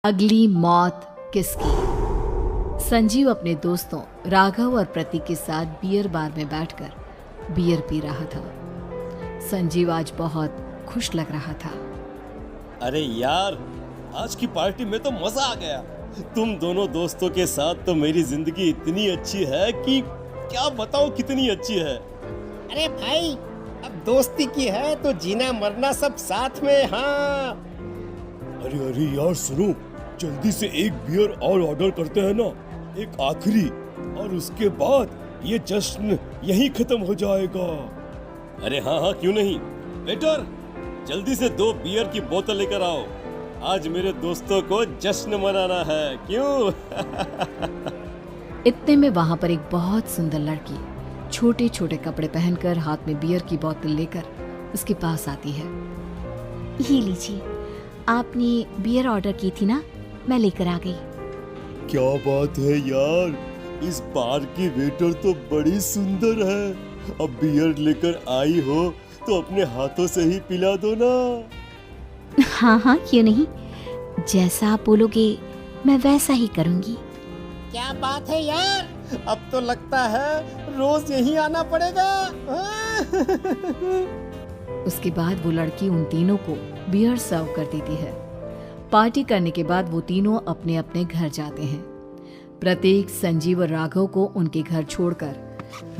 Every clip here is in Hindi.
अगली मौत किसकी। संजीव अपने दोस्तों राघव और प्रतीक के साथ बियर बार में बैठकर बियर पी रहा था। संजीव आज बहुत खुश लग रहा था। अरे यार, आज की पार्टी में तो मजा आ गया। तुम दोनों दोस्तों के साथ तो मेरी जिंदगी इतनी अच्छी है कि क्या बताओ कितनी अच्छी है। अरे भाई, अब दोस्ती की है तो जीना मरना सब साथ में। हाँ अरे अरे यार सुनो, जल्दी से एक बियर और ऑर्डर करते हैं ना, एक आखिरी, और उसके बाद ये जश्न यहीं खत्म हो जाएगा। अरे हाँ हाँ, क्यों नहीं। वेटर, जल्दी से 2 बियर की बोतल लेकर आओ। आज मेरे दोस्तों को जश्न मनाना है, क्यों? इतने में वहां पर एक बहुत सुंदर लड़की छोटे छोटे कपड़े पहनकर हाथ में बियर की बोतल लेकर उसके पास आती है। ये लीजिए, आपने बियर ऑर्डर की थी ना, मैं लेकर आ गई। क्या बात है यार, इस बार की वेटर तो बड़ी सुंदर है। अब बियर लेकर आई हो तो अपने हाथों से ही पिला दो ना। हाँ हाँ, क्यों नहीं, जैसा आप बोलोगे मैं वैसा ही करूँगी। क्या बात है यार, अब तो लगता है रोज यहीं आना पड़ेगा। उसके बाद वो लड़की उन तीनों को बियर सर्व कर देती है। पार्टी करने के बाद वो तीनों अपने अपने घर जाते हैं। प्रतीक, संजीव और राघव को उनके घर छोड़कर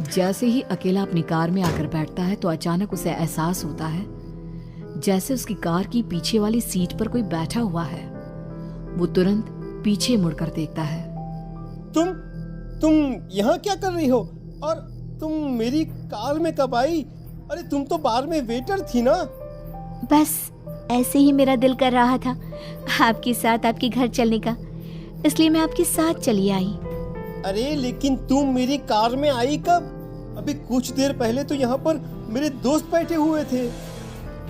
जैसे ही अकेला अपनी कार में आकर बैठता है तो अचानक उसे एहसास होता है जैसे उसकी कार की पीछे वाली सीट पर कोई बैठा हुआ है। वो तुरंत पीछे मुड़कर देखता है। तुम यहाँ क्या कर रही हो? और तुम मेरी कार में कब आई? अरे तुम तो बार में वेटर थी ना। बस ऐसे ही मेरा दिल कर रहा था आपके साथ आपके घर चलने का, इसलिए मैं आपके साथ चली आई। अरे लेकिन तुम मेरी कार में आई कब? अभी कुछ देर पहले तो यहाँ पर मेरे दोस्त बैठे हुए थे।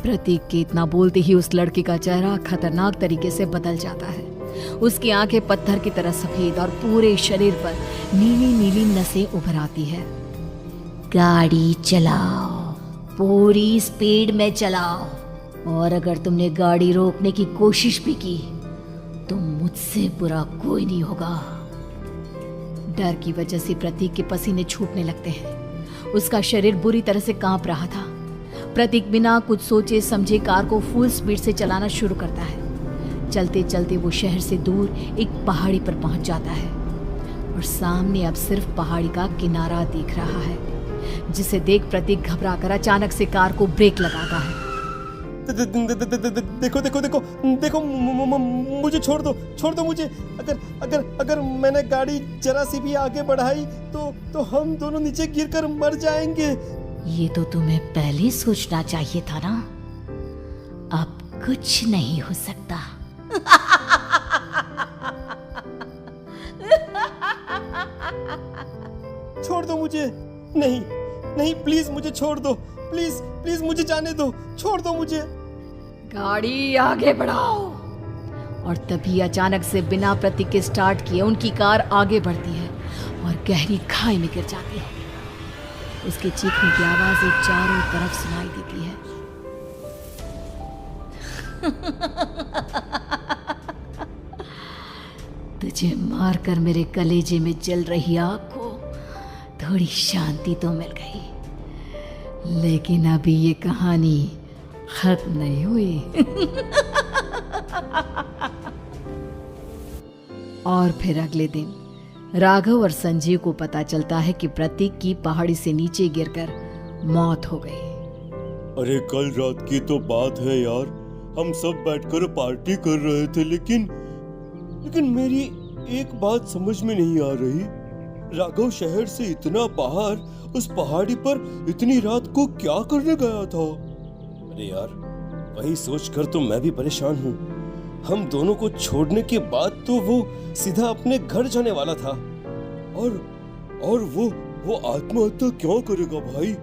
प्रतीक के इतना बोलते ही उस लड़के का चेहरा खतरनाक तरीके से बदल जाता है। उसकी आंखें पत्थर की तरह सफेद और पूरे शरीर पर नीली नीली नसें उभर आती है। गाड़ी चलाओ, पूरी स्पीड में चलाओ, और अगर तुमने गाड़ी रोकने की कोशिश भी की तो मुझसे बुरा कोई नहीं होगा। डर की वजह से प्रतीक के पसीने छूटने लगते हैं। उसका शरीर बुरी तरह से कांप रहा था। प्रतीक बिना कुछ सोचे समझे कार को फुल स्पीड से चलाना शुरू करता है। चलते चलते वो शहर से दूर एक पहाड़ी पर पहुंच जाता है और सामने अब सिर्फ पहाड़ी का किनारा दिख रहा है, जिसे देख प्रतीक घबराकर अचानक से कार को ब्रेक लगाता है। देखो देखो देखो देखो, मुझे छोड़ दो मुझे। अगर मैंने गाड़ी जरा सी भी आगे बढ़ाई तो हम दोनों नीचे गिरकर मर जाएंगे। ये तो तुम्हें पहले सोचना चाहिए था ना। अब कुछ नहीं हो सकता। छोड़ दो मुझे। नहीं प्लीज मुझे छोड़ दो। प्लीज मुझे जाने दो। छोड़ दो मुझे। गाड़ी आगे बढ़ाओ। और तभी अचानक से बिना प्रतीक के स्टार्ट किए उनकी कार आगे बढ़ती है और गहरी खाई में गिर जाती है। उसके चीखने की आवाजें चारों तरफ सुनाई देती है। तुझे मारकर मेरे कलेजे में जल रही आग को थोड़ी शांति तो मिल गई, लेकिन अभी ये कहानी खत्म नहीं हुई। और फिर अगले दिन राघव और संजीव को पता चलता है कि प्रतीक की पहाड़ी से नीचे गिरकर मौत हो गई। अरे कल रात की तो बात है यार, हम सब बैठकर पार्टी कर रहे थे, लेकिन मेरी एक बात समझ में नहीं आ रही। राघव शहर से इतना बाहर उस पहाड़ी पर इतनी रात को क्या करने गया था? अरे यार, वही सोचकर तो मैं भी परेशान हूँ। हम दोनों को छोड़ने के बाद तो वो सीधा अपने घर जाने वाला था, और वो आत्महत्या क्यों करेगा भाई?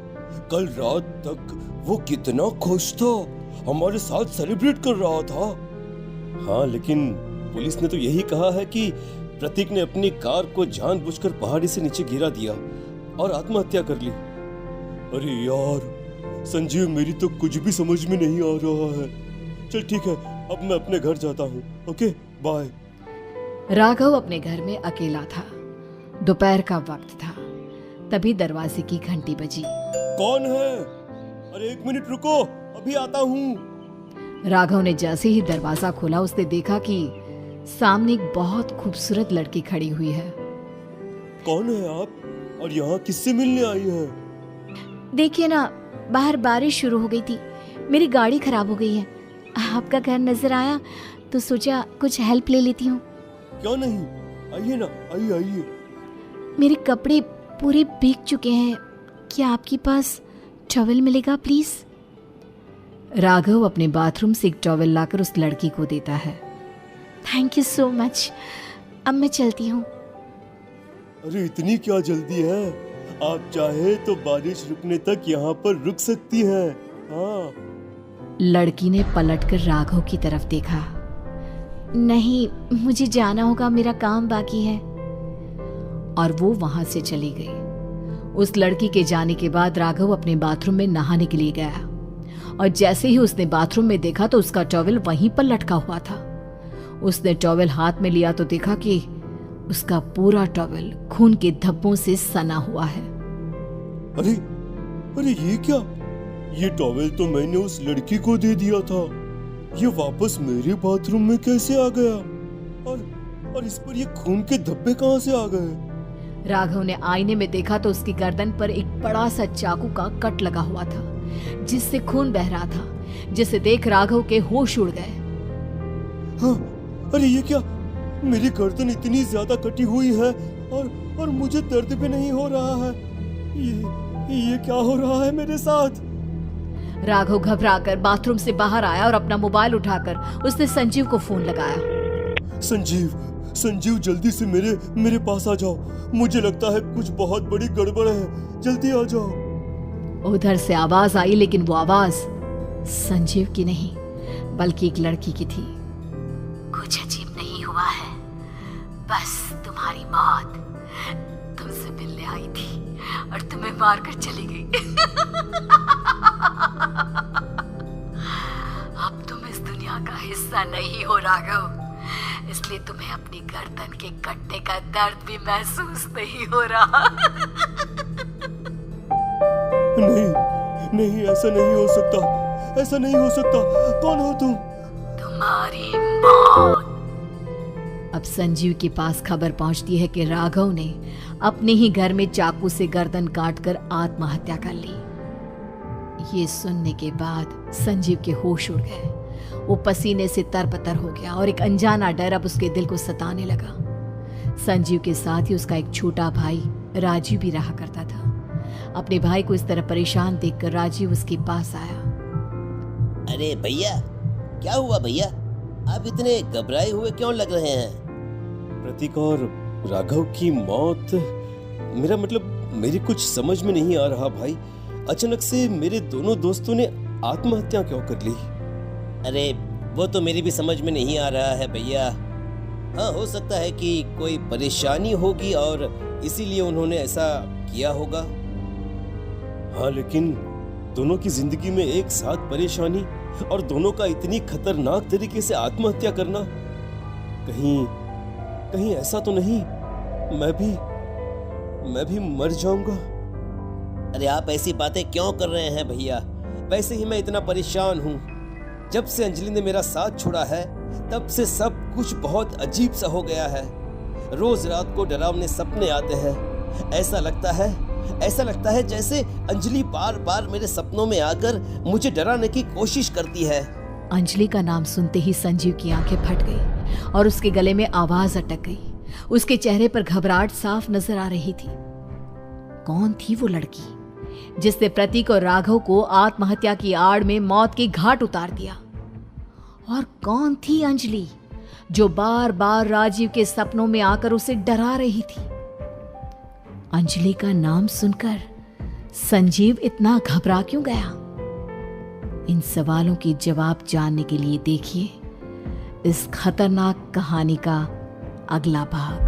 कल रात तक वो कितना खुश था, हमारे साथ सेलिब्रेट कर रहा था। हाँ, लेकिन पुलिस ने तो यही कहा है कि प्रतीक ने अपनी कार को जानबूझकर पहाड़ी से नीचे गिरा दिया और आत्महत्या कर ली। अरे यार संजीव, मेरी तो कुछ भी समझ में नहीं आ रहा है। चल ठीक है, अब मैं अपने घर जाता हूँ। ओके। बाय। राघव अपने घर में अकेला था। दोपहर का वक्त था। तभी दरवाजे की घंटी बजी। कौन है? अरे 1 मिनट रुको, अभी आता हूँ। राघव ने जैसे ही दरवाजा खोला उसने देखा कि सामने एक बहुत खूबसूरत लड़की खड़ी हुई है। कौन है आप और यहाँ किससे मिलने आई है? देखिए ना, बाहर बारिश शुरू हो गई थी, मेरी गाड़ी खराब हो गई है। आपका घर नजर आया तो सोचा कुछ हेल्प ले लेती हूँ। क्या नहीं, आइए ना, आइए आइए। मेरे कपड़े पूरे भीग चुके हैं, क्या आपके पास टॉवल मिलेगा प्लीज? राघव अपने बाथरूम से एक टॉवल लाकर उस लड़की को देता है। थैंक यू सो मच, अब मैं चलती हूँ। अरे इतनी क्या जल्दी है? आप चाहे तो बारिश रुकने तक यहाँ पर रुक सकती हैं। हाँ। लड़की ने पलटकर राघव की तरफ देखा। नहीं, मुझे जाना होगा, मेरा काम बाकी है। और वो वहां से चली गई। उस लड़की के जाने के बाद राघव अपने बाथरूम में नहाने के लिए गया और जैसे ही उसने बाथरूम में देखा तो उसका टॉवल वहीं पर लटका हुआ था। उसने टॉवल हाथ में लिया तो देखा कि उसका पूरा टॉवल खून के धब्बों से सना हुआ है। अरे अरे ये क्या? ये टॉवल तो मैंने उस लड़की को दे दिया था। ये वापस मेरे बाथरूम में कैसे आ गया? और इस पर ये खून के धब्बे कहाँ से आ गए? राघव ने आईने में देखा तो उसकी गर्दन पर एक बड़ा सा चाकू का कट लगा हुआ था जिससे खून बह रहा था, जिसे देख राघव के होश उड़ गए। हाँ, अरे ये क्या? मेरी गर्दन इतनी ज्यादा कटी हुई है और मुझे दर्द भी नहीं हो रहा है। ये क्या हो रहा है मेरे साथ? राघव घबराकर बाथरूम से बाहर आया और अपना मोबाइल उठाकर उसने संजीव को फोन लगाया। संजीव जल्दी से मेरे पास आ जाओ। मुझे लगता है कुछ बहुत बड़ी गड़बड़ है, जल्दी आ जाओ। उधर से आवाज आई, लेकिन वो आवाज संजीव की नहीं बल्कि एक लड़की की थी। कुछ अजीब नहीं हुआ है, बस तुम्हारी मौत तुमसे मिलने आई थी और तुम्हें मारकर चली गई। अब तुम इस दुनिया का हिस्सा नहीं हो राघव, इसलिए तुम्हें अपनी गर्दन के कटने का दर्द भी महसूस नहीं हो रहा। नहीं, ऐसा नहीं हो सकता, ऐसा नहीं हो सकता। कौन हो तुम? तुम्हारी मौत। अब संजीव के पास खबर पहुंचती है कि राघव ने अपने ही घर में चाकू से गर्दन काटकर आत्महत्या कर ली। ये सुनने के बाद संजीव के होश उड़ गए। वो पसीने से तरबतर हो गया और एक अनजाना डर अब उसके दिल को सताने लगा। संजीव के साथ ही उसका एक छोटा भाई राजीव भी रहा करता था। अपने भाई को इस तरह परेशान देखकर राजीव उसके पास आया। अरे भैया, क्या हुआ भैया? आप इतने घबराए हुए क्यों लग रहे हैं? प्रतीक और राघव की मौत, मेरा मतलब मेरी कुछ समझ में नहीं आ रहा भाई। अचानक से मेरे दोनों दोस्तों ने आत्महत्या क्यों कर ली? अरे वो तो मेरी भी समझ में नहीं आ रहा है भैया। हाँ, हो सकता है कि कोई परेशानी होगी और इसीलिए उन्होंने ऐसा किया होगा। हाँ, लेकिन दोनों की जिंदगी में एक साथ परेशानी और दोनों का इतनी खतरनाक तरीके से आत्महत्या करना, कहीं ऐसा तो नहीं मैं भी मर जाऊंगा? अरे आप ऐसी बातें क्यों कर रहे हैं भैया? वैसे ही मैं इतना परेशान हूँ। जब से अंजलि ने मेरा साथ छोड़ा है तब से सब कुछ बहुत अजीब सा हो गया है। रोज रात को डरावने सपने आते हैं। ऐसा लगता है जैसे अंजलि बार बार मेरे सपनों में आकर मुझे डराने की कोशिश करती है। अंजलि का नाम सुनते ही संजीव की आंखें फट गई और उसके गले में आवाज अटक गई। उसके चेहरे पर घबराहट साफ नजर आ रही थी। कौन थी वो लड़की जिसने प्रतीक और राघव को आत्महत्या की आड़ में मौत की घाट उतार दिया? और कौन थी अंजलि जो बार बार राजीव के सपनों में आकर उसे डरा रही थी? अंजलि का नाम सुनकर संजीव इतना घबरा क्यों गया? इन सवालों के जवाब जानने के लिए देखिए इस खतरनाक कहानी का अगला भाग।